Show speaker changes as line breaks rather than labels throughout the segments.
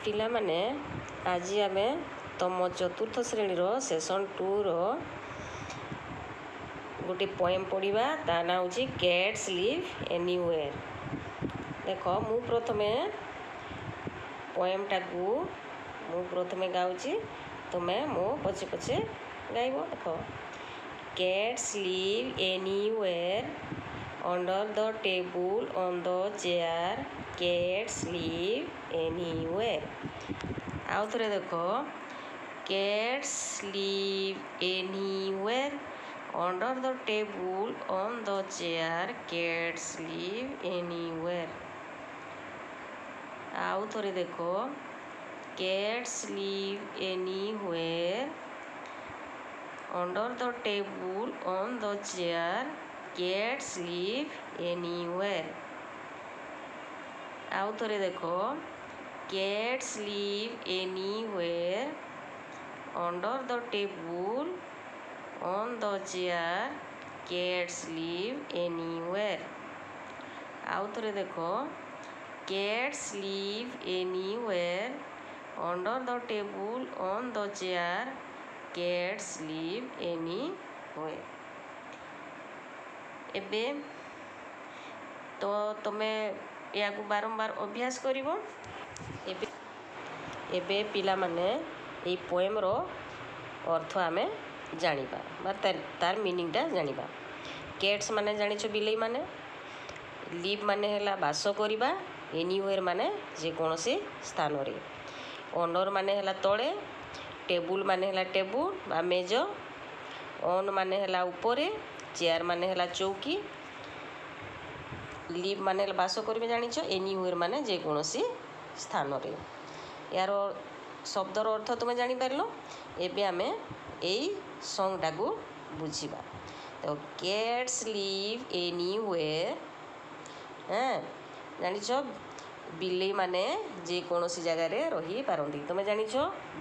ପିଲାମାନେ ଆଜି ଆମେ ତମ ଚତୁର୍ଥ ଶ୍ରେଣୀର ସେସନ୍ 2ର ଗୋଟେ ପୋଏମ୍ ପଢ଼ିବା। ତା ନାଁ ହେଉଛି କ୍ୟାଟ୍ସ ଲିଭ୍ ଏନିୱେର୍। ଦେଖ ମୁଁ ପ୍ରଥମେ ପୋଏମ୍ଟାକୁ ଗାଉଛି, ତୁମେ ମୋ ପଛେ ପଛେ ଗାଇବ। ଦେଖ, cats live anywhere under the table on the chair, cats live anywhere. ଆଉ ଥରେ ଦେଖ, cats live anywhere under the table on the chair, cats live anywhere. ଆଉ ଥରେ ଦେଖ, cats live anywhere under the table on the chair, cats live anywhere. ଆଉ ଥରେ ଦେଖ, cats live anywhere under the table on the chair, cats live anywhere. ଆଉ ଥରେ ଦେଖ, cats live anywhere under the table on the chair, cats live anywhere. ଏବେ ତ ତମେ ଏହାକୁ ବାରମ୍ବାର ଅଭ୍ୟାସ କରିବ। ଏବେ ପିଲାମାନେ ଏଇ ପୋଏମ୍ର ଅର୍ଥ ଆମେ ଜାଣିବା ବା ତାର ମିନିଂଟା ଜାଣିବା। କ୍ୟାଟ୍ସ ମାନେ ଜାଣିଛ ବିଲେଇ ମାନେ, ଲିଭ୍ ମାନେ ହେଲା ବାସ କରିବା, ଏନିୱେର୍ ମାନେ ଯେକୌଣସି ସ୍ଥାନରେ, ଅଣ୍ଡର ମାନେ ହେଲା ତଳେ, ଟେବୁଲ୍ ମାନେ ହେଲା ଟେବୁଲ୍ ବା ମେଜ, ଅନ୍ ମାନେ ହେଲା ଉପରେ, ଚେୟାର ମାନେ ହେଲା ଚୌକି, ଲିଭ୍ ମାନେ ହେଲା ବାସ କରିବେ ଜାଣିଛ, ଏନିୱେର୍ ମାନେ ଯେକୌଣସି ସ୍ଥାନରେ। ଏହାର ଶବ୍ଦର ଅର୍ଥ ତୁମେ ଜାଣିପାରିଲ। ଏବେ ଆମେ ଏଇ ସଙ୍ଗ୍ଟାକୁ ବୁଝିବା। ତ କ୍ୟାଟ୍ସ ଲିଭ୍ ଏନିୱେର୍, ଜାଣିଛ ବିଲେଇମାନେ ଯେକୌଣସି ଜାଗାରେ ରହିପାରନ୍ତି। ତୁମେ ଜାଣିଛ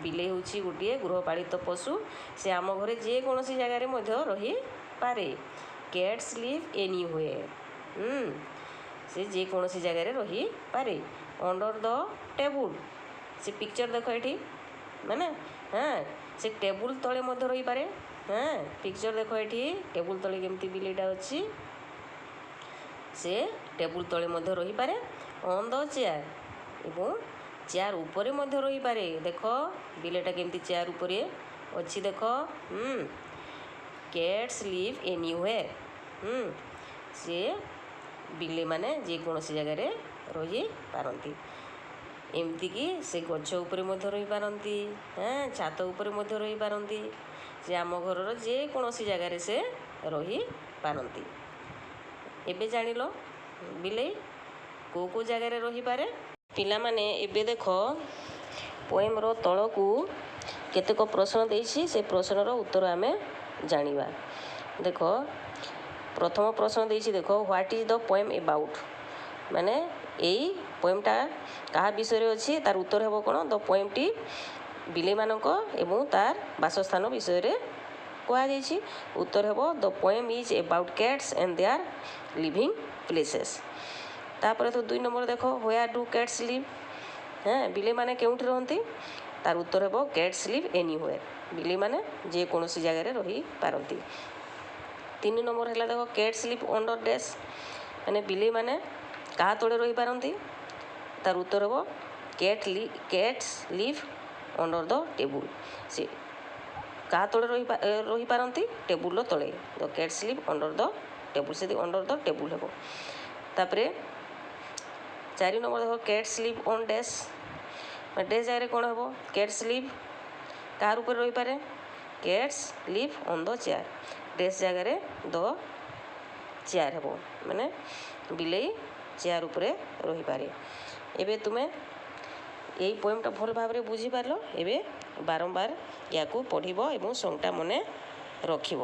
ବିଲେଇ ହେଉଛି ଗୋଟିଏ ଗୃହପାଳିତ ପଶୁ। ସେ ଆମ ଘରେ ଯେକୌଣସି ଜାଗାରେ ମଧ୍ୟ ରହିପାରେ। କ୍ୟାଟ୍ସ ଲିଭ୍ ଏନିୱେର୍, ସେ ଯେକୌଣସି ଜାଗାରେ ରହିପାରେ। ଅଣ୍ଡର ଦ ଟେବୁଲ୍, ସେ ପିକ୍ଚର ଦେଖ ଏଠି, ମାନେ ସେ ଟେବୁଲ୍ ତଳେ ମଧ୍ୟ ରହିପାରେ। ପିକ୍ଚର ଦେଖ ଏଠି, ଟେବୁଲ୍ ତଳେ କେମିତି ବିଲେଇଟା ଅଛି, ସେ ଟେବୁଲ୍ ତଳେ ମଧ୍ୟ ରହିପାରେ। ଅନ୍ ଦ ଚେୟାର, ଏବଂ ଚେୟାର ଉପରେ ମଧ୍ୟ ରହିପାରେ। ଦେଖ ବିଲେଇଟା କେମିତି ଚେୟାର ଉପରେ ଅଛି, ଦେଖ। କ୍ୟାଟ୍ସ ଲିଭ୍ ଏନିୱେର୍, ସେ ବିଲେଇମାନେ ଯେକୌଣସି ଜାଗାରେ ରହିପାରନ୍ତି। ଏମିତିକି ସେ ଗଛ ଉପରେ ମଧ୍ୟ ରହିପାରନ୍ତି, ଛାତ ଉପରେ ମଧ୍ୟ ରହିପାରନ୍ତି। ସେ ଆମ ଘରର ଯେକୌଣସି ଜାଗାରେ ସେ ରହିପାରନ୍ତି। ଏବେ ଜାଣିଲ ବିଲେଇ କେଉଁ କେଉଁ ଜାଗାରେ ରହିପାରେ। ପିଲାମାନେ ଏବେ ଦେଖ, ପୋଏମ୍ର ତଳକୁ କେତେକ ପ୍ରଶ୍ନ ଦେଇଛି, ସେ ପ୍ରଶ୍ନର ଉତ୍ତର ଆମେ ଜାଣିବା। ଦେଖ, ପ୍ରଥମ ପ୍ରଶ୍ନ ଦେଇଛି, ଦେଖ, what is the poem about? ମାନେ ଏଇ ପୋଏମ୍ଟା କାହା ବିଷୟରେ ଅଛି? ତାର ଉତ୍ତର ହେବ କ'ଣ? ଦ ପୋଏମ୍ଟି ବିଲେଇମାନଙ୍କ ଏବଂ ତାର ବାସସ୍ଥାନ ବିଷୟରେ କୁହାଯାଇଛି। ଉତ୍ତର ହେବ the poem is about cats and their living places. ତାପରେ ତ 2 ନମ୍ବର ଦେଖ, ହ୍ୱେୟାର ଡୁ କ୍ୟାଟ୍ସ ଲିଭ୍? ବିଲେଇମାନେ କେଉଁଠି ରହନ୍ତି? ତାର ଉତ୍ତର ହେବ କ୍ୟାଟ୍ସ ଲିଭ୍ ଏନିୱେର୍, ବିଲେଇମାନେ ଯେକୌଣସି ଜାଗାରେ ରହିପାରନ୍ତି। 3 ନମ୍ବର ହେଲା, ଦେଖ, କ୍ୟାଟ୍ସ ଲିଭ୍ ଅଣ୍ଡର ଡ୍ୟାସ୍, ମାନେ ବିଲେଇମାନେ କାହା ତଳେ ରହିପାରନ୍ତି? ତାର ଉତ୍ତର ହେବ cats live under the table, ସେ କାହା ତଳେ ରହିପାରନ୍ତି? ଟେବୁଲ୍ର ତଳେ। The cats live under the table, ସେଠି ଅଣ୍ଡର ଦ ଟେବୁଲ୍ ହେବ। ତାପରେ 4 ନମ୍ବର ଦେଖ, cats live on dash, dash ଜାଗାରେ କ'ଣ ହେବ? କ୍ୟାଟ୍ସ ଲିଭ୍ କାହାର ଉପରେ ରହିପାରେ? Cats live on the chair, dash ଜାଗାରେ ଦ ଚେୟାର ହେବ, ମାନେ ବିଲେଇ ଚେୟାର ଉପରେ ରହିପାରେ। ଏବେ ତୁମେ ଏଇ ପୋଏମ୍ଟା ଭଲ ଭାବରେ ବୁଝିପାରିଲ। ଏବେ ବାରମ୍ବାର ୟାକୁ ପଢ଼ିବ ଏବଂ ସଙ୍ଗ୍ଟା ମନେ ରଖିବ।